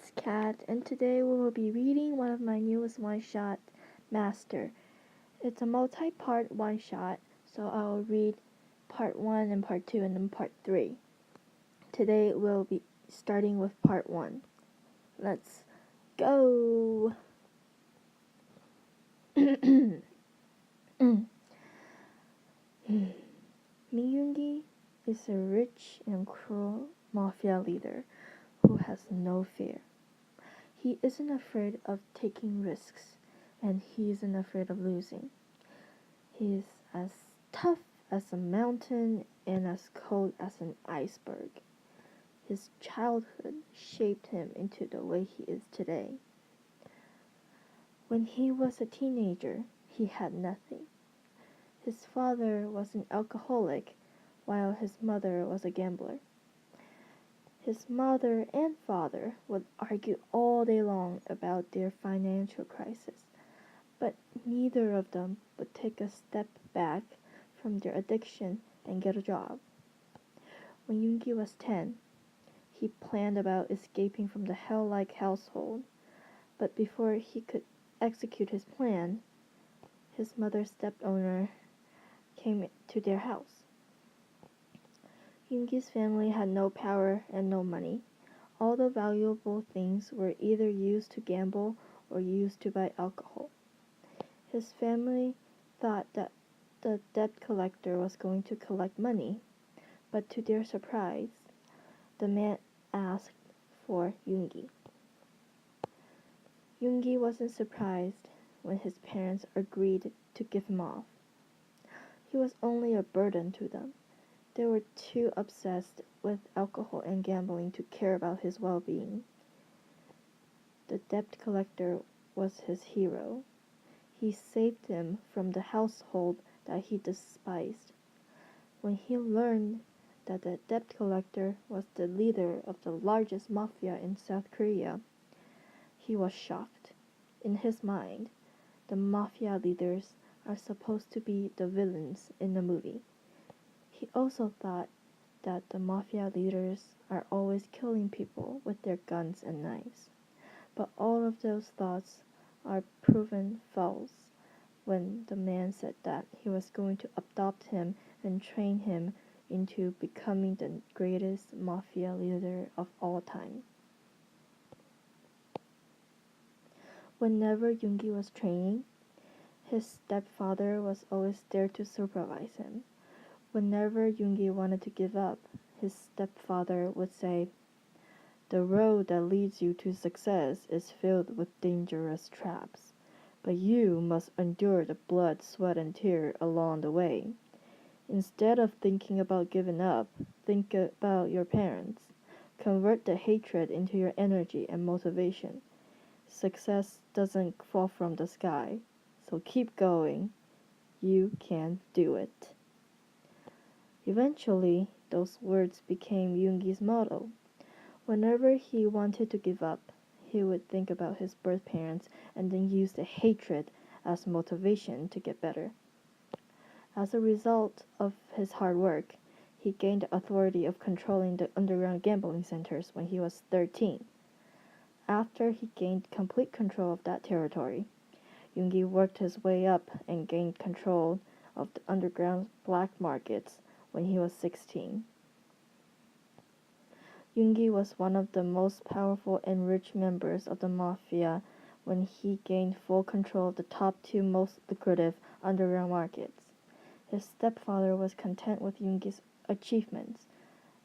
is Kat, and today we will be reading one of my newest one-shot, Master. It's a multi-part one-shot, so I'll read part 1 and part 2 and then part 3. Today we'll be starting with part 1. Let's go! Yoongi is a rich and cruel mafia leader who has no fear. He isn't afraid of taking risks, and he isn't afraid of losing. He is as tough as a mountain and as cold as an iceberg. His childhood shaped him into the way he is today. When he was a teenager, he had nothing. His father was an alcoholic, while his mother was a gambler. His mother and father would argue all day long about their financial crisis, but neither of them would take a step back from their addiction and get a job. When Yoongi was 10, he planned about escaping from the hell-like household, but before he could execute his plan, his mother's step-owner came to their house. Yoongi's family had no power and no money. All the valuable things were either used to gamble or used to buy alcohol. His family thought that the debt collector was going to collect money, but to their surprise, the man asked for Yoongi. Yoongi wasn't surprised when his parents agreed to give him off. He was only a burden to them. They were too obsessed with alcohol and gambling to care about his well-being. The debt collector was his hero. He saved him from the household that he despised. When he learned that the debt collector was the leader of the largest mafia in South Korea, he was shocked. In his mind, the mafia leaders are supposed to be the villains in the movie. He also thought that the mafia leaders are always killing people with their guns and knives. But all of those thoughts are proven false when the man said that he was going to adopt him and train him into becoming the greatest mafia leader of all time. Whenever Yoongi was training, his stepfather was always there to supervise him. Whenever Yoongi wanted to give up, his stepfather would say, "The road that leads you to success is filled with dangerous traps, but you must endure the blood, sweat, and tear along the way. Instead of thinking about giving up, think about your parents. Convert the hatred into your energy and motivation. Success doesn't fall from the sky, so keep going. You can do it." Eventually, those words became Yoongi's motto. Whenever he wanted to give up, he would think about his birth parents and then use the hatred as motivation to get better. As a result of his hard work, he gained the authority of controlling the underground gambling centers when he was 13. After he gained complete control of that territory, Yoongi worked his way up and gained control of the underground black markets when he was 16. Yoongi was one of the most powerful and rich members of the mafia when he gained full control of the top 2 most lucrative underground markets. His stepfather was content with Yoongi's achievements,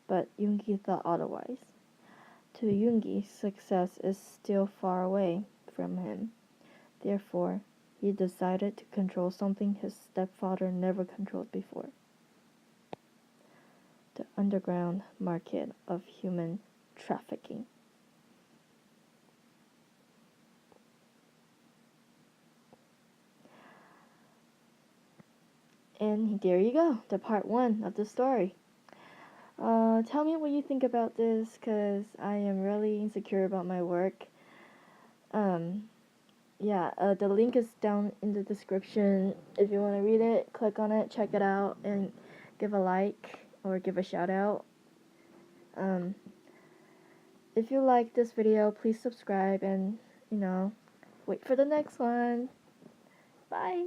but Yoongi thought otherwise. To Yoongi, success is still far away from him. Therefore, he decided to control something his stepfather never controlled before: the underground market of human trafficking. And there you go, the part 1 of the story. Tell me what you think about this, because I am really insecure about my work. The link is down in the description. If you want to read it, click on it, check it out, and give a like or give a shout out. If you like this video, please subscribe and, wait for the next one. Bye!